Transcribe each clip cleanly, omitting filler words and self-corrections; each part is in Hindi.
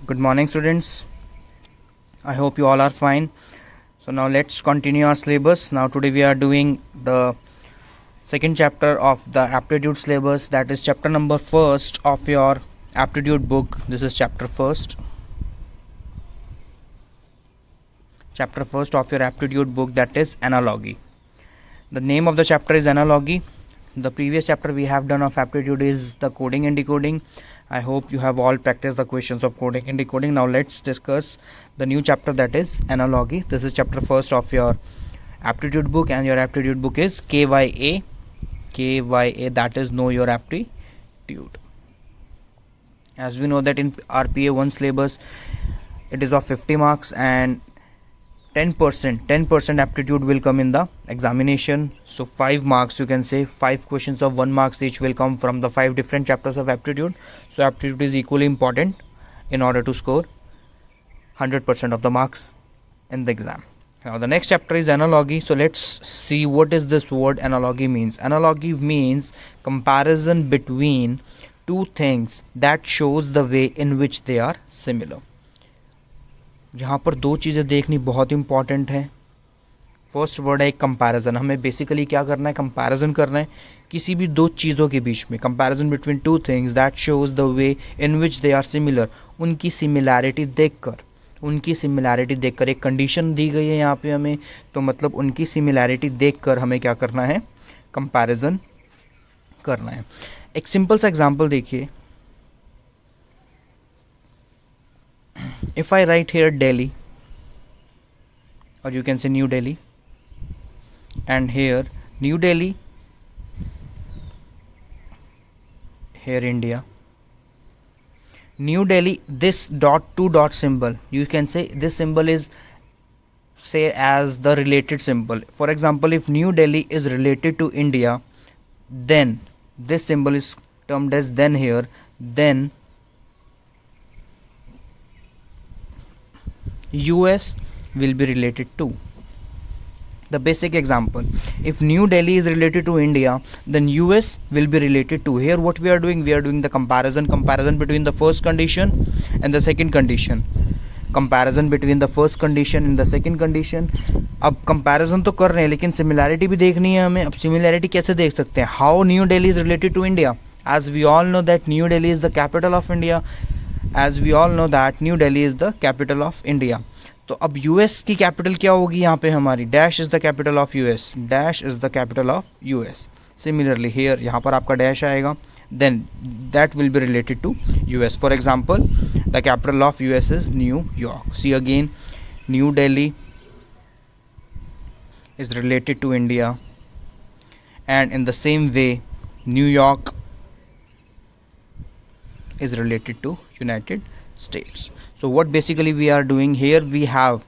Good morning, students. I hope you all are fine. So now let's continue our syllabus. Now today we are doing the second chapter of the aptitude syllabus, that is chapter number first of your aptitude book. This is chapter first of your aptitude book, that is analogy. The name of the chapter is analogy. The previous chapter we have done of aptitude is the coding and decoding. I hope you have all practiced the questions of coding and decoding. Now let's discuss the new chapter, that is analogy. This is chapter first of your aptitude book, and your aptitude book is KYA, that is know your aptitude. As we know that in RPA 1 syllabus it is of 50 marks, and 10% aptitude will come in the examination. So 5 marks, you can say 5 questions of 1 marks each will come from the 5 different chapters of aptitude. So aptitude is equally important in order to score 100% of the marks in the exam. Now the next chapter is analogy. So let's see what is this word analogy means. Analogy means comparison between two things that shows the way in which they are similar. यहाँ पर दो चीज़ें देखनी बहुत इंपॉर्टेंट है. फर्स्ट वर्ड है कंपैरिजन. हमें बेसिकली क्या करना है, कंपैरिजन करना है किसी भी दो चीज़ों के बीच में. Comparison between two things that shows the way in which they are similar. उनकी सिमिलैरिटी देखकर एक कंडीशन दी गई है यहाँ पे हमें, तो मतलब उनकी सिमिलैरिटी देखकर हमें क्या करना है, कंपैरिजन करना है. एक सिंपल सा एग्जांपल देखिए. If I write here Delhi, or you can say New Delhi, and here New Delhi, here India, New Delhi, this two dot symbol, you can say this symbol is say as the related symbol. For example, if New Delhi is related to India, then this symbol is termed as then here, then US will be related to. The basic example, if New Delhi is related to India, then US will be related to. Here what we are doing the comparison between the first condition and the second condition. Comparison between the first condition and the second condition. अब कंपैरिजन तो कर रहे हैं लेकिन सिमिलैरिटी भी देखनी है हमें. अब सिमिलैरिटी कैसे देख सकते हैं? How New Delhi is related to India. As we all know that New Delhi is the capital of India. तो अब यूएस की कैपिटल क्या होगी यहाँ पे हमारी? Dash is the capital of US. Similarly here यहाँ पर आपका डैश आएगा, then that will be related to US. For example, the capital of US is New York. See again, New Delhi is related to India, and in the same way New York is related to United States. So what basically we are doing here, we have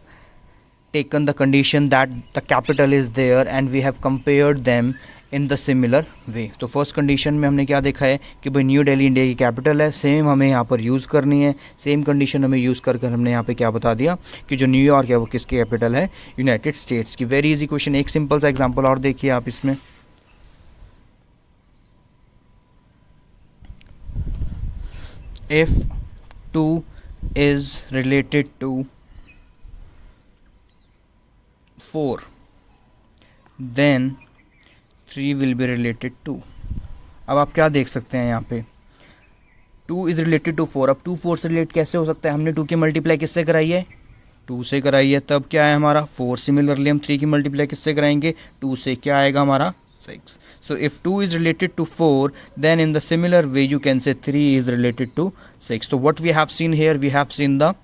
taken the condition that the capital is there and we have compared them in the similar way. तो फर्स्ट कंडीशन में हमने क्या देखा है कि भाई न्यू दिल्ली इंडिया की कैपिटल है, सेम हमें यहाँ पर यूज़ करनी है. सेम कंडीशन हमें यूज़ कर हमने यहाँ पे क्या बता दिया कि जो न्यूयॉर्क है वो किसकी कैपिटल है? यूनाइटेड स्टेट्स की. Very easy question. एक सिंपल सा एग्जांपल और देखिए आप इसमें. If 2 is related to 4, then 3 will be related to. अब आप क्या देख सकते हैं यहाँ पे, 2 is related to 4. अब 2 4 से रिलेट कैसे हो सकता है? हमने 2 की मल्टीप्लाई किससे कराई है? 2 से कराई है. तब क्या है हमारा 4. सिमिलरली हम 3 की मल्टीप्लाई किससे कराएंगे? 2 से. क्या आएगा हमारा? 6. So if 2 is related to 4, then in the similar way you can say 3 is related to 6. So what we have seen here, we have seen the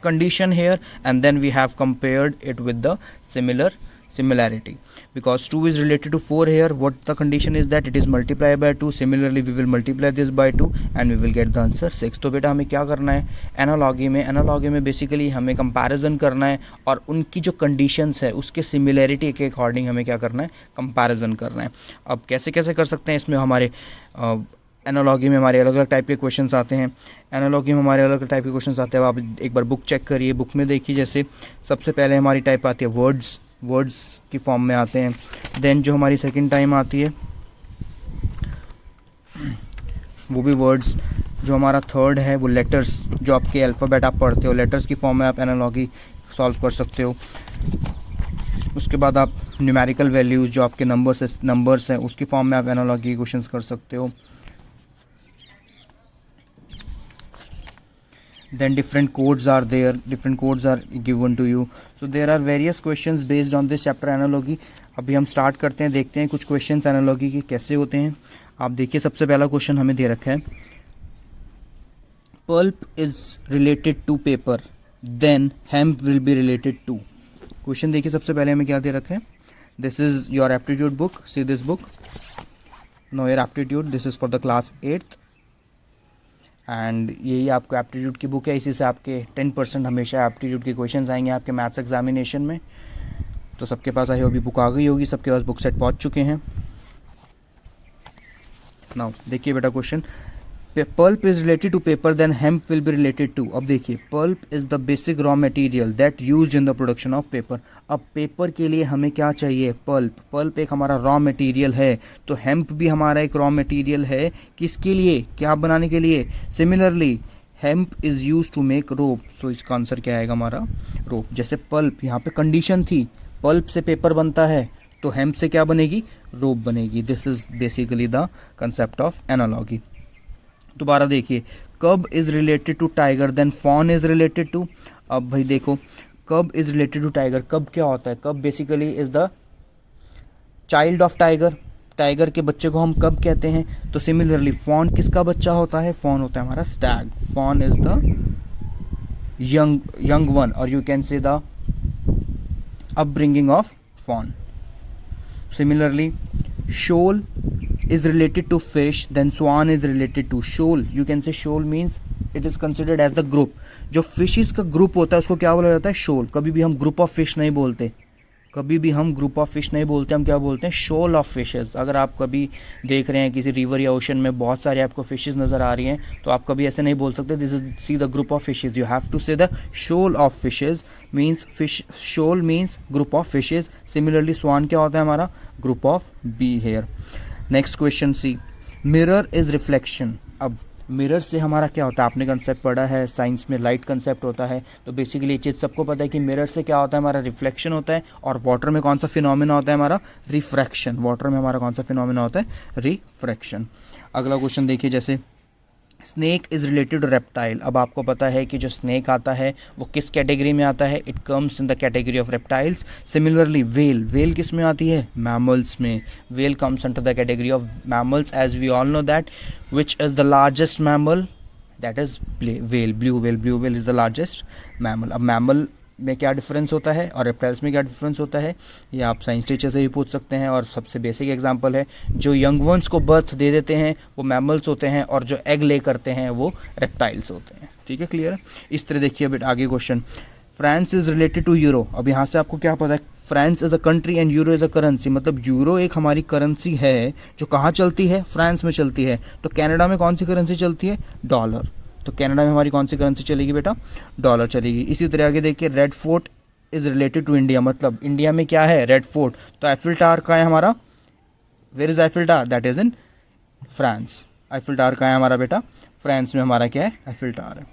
condition here, and then we have compared it with the similarity. Because 2 is related to 4 here, what the condition is that it is multiplied by 2. Similarly we will multiply this by 2 and we will get the answer 6. तो बेटा हमें क्या करना है एनालॉजी में बेसिकली हमें कंपैरिजन करना है और उनकी जो कंडीशंस है उसके सिमिलैरिटी के अकॉर्डिंग हमें क्या करना है, कंपैरिजन करना है. अब कैसे कर सकते हैं इसमें? हमारे एनालॉजी में हमारे अलग अलग टाइप के क्वेश्चंस आते हैं. एनालॉजी में हमारे अलग अलग टाइप के क्वेश्चंस आते हैं. आप एक बार बुक चेक करिए. बुक में देखिए, जैसे सबसे पहले हमारी टाइप आती है वर्ड्स की फॉर्म में आते हैं. देन जो हमारी सेकंड टाइम आती है वो भी वर्ड्स। जो हमारा थर्ड है वो लेटर्स, जो आपके अल्फ़ाबेट आप पढ़ते हो, लेटर्स की फॉर्म में आप एनालॉगी सॉल्व कर सकते हो। उसके बाद आप न्यूमेरिकल वैल्यूज़, जो आपके नंबर्स हैं उसकी फॉर्म में आप एनालॉगी क्वेश्चंस कर सकते हो। Then different codes are there, different codes are given to you, so there are various questions based on this chapter analogy। अभी हम स्टार्ट करते हैं, देखते हैं कुछ क्वेश्चंस एनालॉगी के कैसे होते हैं। आप देखिए सबसे पहला क्वेश्चन हमें दे रखा है, pulp is related to paper then hemp will be related to. Question देखिए सबसे पहले हमें क्या दे रखा है, this is your aptitude book, see this book, know your aptitude, this is for the class 8th and यही आपको एप्टीट्यूड की बुक है। इसी से आपके 10% हमेशा एप्टीट्यूड के क्वेश्चंस आएंगे आपके मैथ्स एग्जामिनेशन में। तो सबके पास आई होगी बुक आ गई होगी, सबके पास बुक सेट पहुंच चुके हैं। नाउ देखिए बेटा question, pulp is related to paper then hemp will be related to. अब देखिए pulp is the basic raw material that used in the production of paper. अब पेपर के लिए हमें क्या चाहिए, पल्प। पल्प एक हमारा रॉ मटेरियल है, तो हेम्प भी हमारा एक रॉ मटेरियल है। किसके लिए, क्या बनाने के लिए। Similarly hemp is use to make rope, so इसका आंसर क्या आएगा हमारा, रोप। जैसे पल्प, यहाँ पे कंडीशन थी पल्प से पेपर बनता है, तो हेम्प से क्या बनेगी, रोप बनेगी। This is basically the concept of analogy. दोबारा देखिए, cub is related to tiger then fawn is related to. अब भाई देखो, कब इज रिलेटेड टू टाइगर, कब क्या होता है, कब basically is the child of tiger. Tiger के बच्चे को हम कब कहते हैं। तो सिमिलरली फॉन किसका बच्चा होता है, फॉन होता है हमारा stag. Fawn is the young one, और you can say the upbringing of fawn. Similarly, shoal is related to fish, then swan is related to shoal. You can say shoal means it is considered as the group. जो फिशेस का ग्रुप होता है उसको क्या बोला जाता है, shoal। कभी भी हम ग्रुप ऑफ फिश नहीं बोलते, कभी भी हम ग्रुप ऑफ फिश नहीं बोलते, हम क्या बोलते हैं, shoal ऑफ फिशेस। अगर आप कभी देख रहे हैं किसी रिवर या ओशन में बहुत सारे आपको फिशेस नज़र आ रही हैं, तो आप कभी ऐसे नहीं बोल सकते this is see the group of fishes, you have to say the shoal of fishes. Means fish, shoal means group of fishes. Similarly swan क्या होता है हमारा, group of bee hair. Next question see, mirror is reflection. अब मिरर से हमारा क्या होता है, आपने कंसेप्ट पढ़ा है साइंस में, लाइट कंसेप्ट होता है। तो बेसिकली ये चीज़ सबको पता है कि मिरर से क्या होता है, हमारा रिफ्लेक्शन होता है। और वाटर में कौन सा फिनोमेना होता है हमारा, रिफ्रैक्शन। वाटर में हमारा कौन सा फिनोमेना होता है, रिफ्रैक्शन। अगला क्वेश्चन देखिए, जैसे snake is related to reptile. अब आपको पता है कि जो स्नेक आता है वो किस कैटेगरी में आता है, it comes in the category of reptiles. Similarly whale, whale किस में आती है, मैमल्स में। Whale comes under the category of mammals, as we all know that which is the largest mammal, that is whale, blue whale. Blue whale is the largest mammal. अब मैमल में क्या डिफरेंस होता है और रेप्टाइल्स में क्या डिफरेंस होता है, ये आप साइंस टीचर से भी पूछ सकते हैं। और सबसे बेसिक एग्जांपल है, जो यंग वंस को बर्थ दे देते हैं वो मैमल्स होते हैं, और जो एग ले करते हैं वो रेप्टाइल्स होते हैं। ठीक है, क्लियर है। इस तरह देखिए बेटा आगे question, France is related to euro. अब यहाँ से आपको क्या पता है, France is a country and euro is a currency. मतलब यूरो एक हमारी करेंसी है जो कहाँ चलती है, फ्रांस में चलती है। तो कनाडा में कौन सी करेंसी चलती है, डॉलर। तो कनाडा में हमारी कौन सी करेंसी चलेगी बेटा, डॉलर चलेगी। इसी तरह आगे देखिए, red fort is related to India. मतलब इंडिया में क्या है, रेड फोर्ट। तो एफिल टावर का है हमारा, where is Eiffel tower, that is in France. Eiffel tower का है हमारा बेटा, फ्रांस में हमारा क्या है, एफिल टावर है।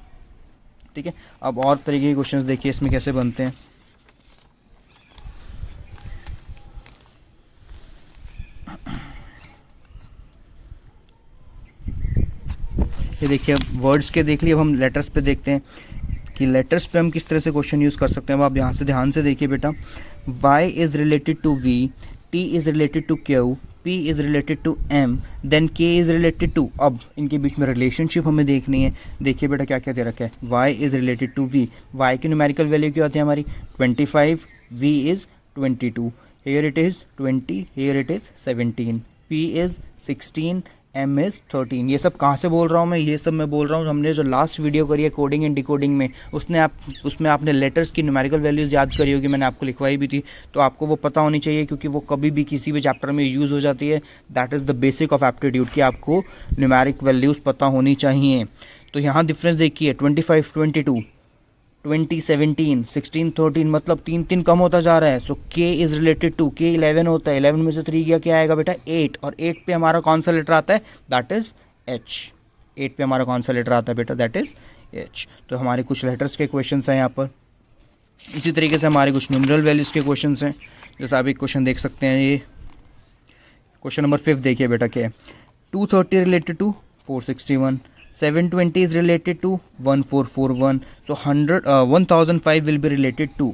ठीक है, अब और तरीके के क्वेश्चंस देखिए इसमें कैसे बनते हैं। ये देखिए वर्ड्स के देख लिए, अब हम लेटर्स पे देखते हैं कि लेटर्स पे हम किस तरह से क्वेश्चन यूज़ कर सकते हैं। अब आप यहाँ से ध्यान से देखिए बेटा, y is related to v, t is related to q, p is related to m, then k is related to. अब इनके बीच में रिलेशनशिप हमें देखनी है। देखिए बेटा क्या क्या दे रखा है, y is related to v, y की न्यूमेरिकल वैल्यू क्या होती है हमारी 25, v is 22, here it is 20, here it is 17, p is 16, m is 13। ये सब कहाँ से बोल रहा हूँ मैं, ये सब मैं बोल रहा हूँ हमने जो लास्ट वीडियो करी है कोडिंग एंड डिकोडिंग में, उसमें आपने लेटर्स की न्यूमेरिकल वैल्यूज़ याद करी होगी, मैंने आपको लिखवाई भी थी। तो आपको वो पता होनी चाहिए क्योंकि वो कभी भी किसी भी चैप्टर में यूज़ हो जाती है। That is the basic of aptitude कि आपको न्यूमेरिक वैल्यूज़ पता होनी चाहिए। तो यहाँ डिफरेंस देखिए, 25, 22, 20, 17, 16, 13, मतलब 3 कम होता जा रहा है। So k is related to, k 11 होता है, 11 में से 3 गया क्या आएगा बेटा 8, और 8 पे हमारा कौन सा लेटर आता है, दैट इज़ h। 8 पे हमारा कौन सा लेटर आता है बेटा, दैट इज़ एच। तो हमारे कुछ लेटर्स के क्वेश्चंस हैं यहाँ पर। इसी तरीके से हमारे कुछ न्यूमरल वैल्यूज़ के क्वेश्चंस हैं। जैसे आप एक क्वेश्चन देख सकते हैं, ये क्वेश्चन नंबर 5 देखिए बेटा क्या है। 230 related to 461, 720 is related to 1441, so 1005 will be related to।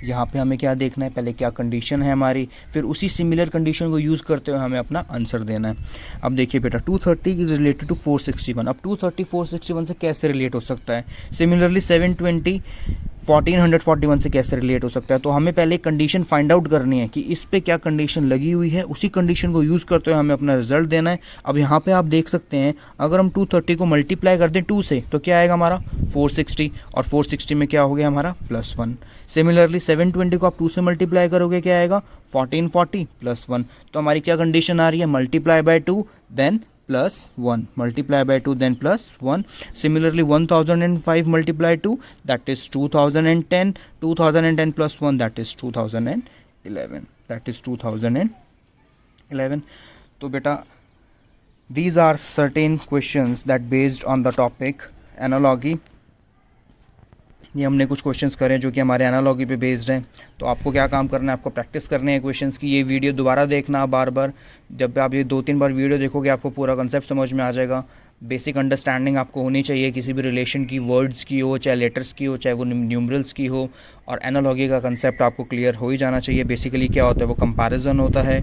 यहाँ पे हमें क्या देखना है, पहले क्या कंडीशन है हमारी, फिर उसी सिमिलर कंडीशन को यूज़ करते हुए हमें अपना आंसर देना है। अब देखिए बेटा 230 इज रिलेटेड टू 461। अब 230 461 से कैसे रिलेट हो सकता है, सिमिलरली 720 1441 से कैसे रिलेट हो सकता है। तो हमें पहले कंडीशन फाइंड आउट करनी है कि इस पे क्या कंडीशन लगी हुई है, उसी कंडीशन को यूज़ करते हुए हमें अपना रिजल्ट देना है। अब यहाँ पे आप देख सकते हैं, अगर हम 230 को मल्टीप्लाई कर दें 2 से तो क्या आएगा हमारा 460, और 460 में क्या हो गया हमारा +1। सिमिलरली 720 को आप 2 से मल्टीप्लाई करोगे क्या आएगा 1440 +1। तो हमारी क्या कंडीशन आ रही है, multiply by 2 then +1, multiply by 2 then +1। Similarly 1005 multiplied 2 that is 2010, 2010 plus 1 that is 2011, that is 2011। तो बेटा these are certain questions that based on the topic analogy। ये हमने कुछ क्वेश्चंस करे जो कि हमारे एनालॉजी पे बेस्ड हैं। तो आपको क्या काम करना है, आपको प्रैक्टिस करने हैं क्वेश्चंस की। ये वीडियो दोबारा देखना बार बार, जब आप ये 2-3 बार वीडियो देखोगे आपको पूरा कंसेप्ट समझ में आ जाएगा। बेसिक अंडरस्टैंडिंग आपको होनी चाहिए किसी भी रिलेशन की, वर्ड्स की हो, चाहे लेटर्स की हो, चाहे वो न्यूमरल्स की हो, और एनालॉजी का कंसेप्ट आपको क्लियर हो ही जाना चाहिए। बेसिकली क्या होता है, वो कंपैरिजन होता है।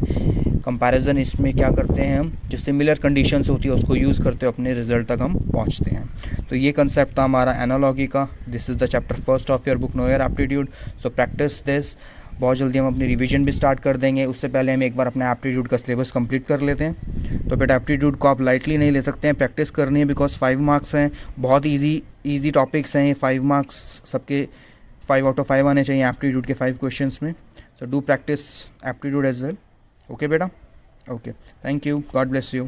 कंपैरिजन इसमें क्या करते हैं हम, जो सिमिलर कंडीशंस होती है उसको यूज़ करते हुए अपने रिजल्ट तक हम पहुंचते हैं। तो ये कंसेप्ट था हमारा एनालॉजी का। This is the chapter 1 of your book know your aptitude. So practice this. बहुत जल्दी हम अपनी रिवीजन भी स्टार्ट कर देंगे। उससे पहले हम एक बार अपने एप्टीट्यूड का सिलेबस कंप्लीट कर लेते हैं। तो बेटा एप्टीट्यूड को आप लाइटली नहीं ले सकते हैं, प्रैक्टिस करनी है, बिकॉज 5 मार्क्स हैं। बहुत ईजी टॉपिक्स हैं ये। 5 मार्क्स सबके 5 आउट ऑफ 5 आने चाहिए एप्टीट्यूड के 5 क्वेश्चंस में। So do practice aptitude as well. Okay बेटा, okay, thank you, God bless you.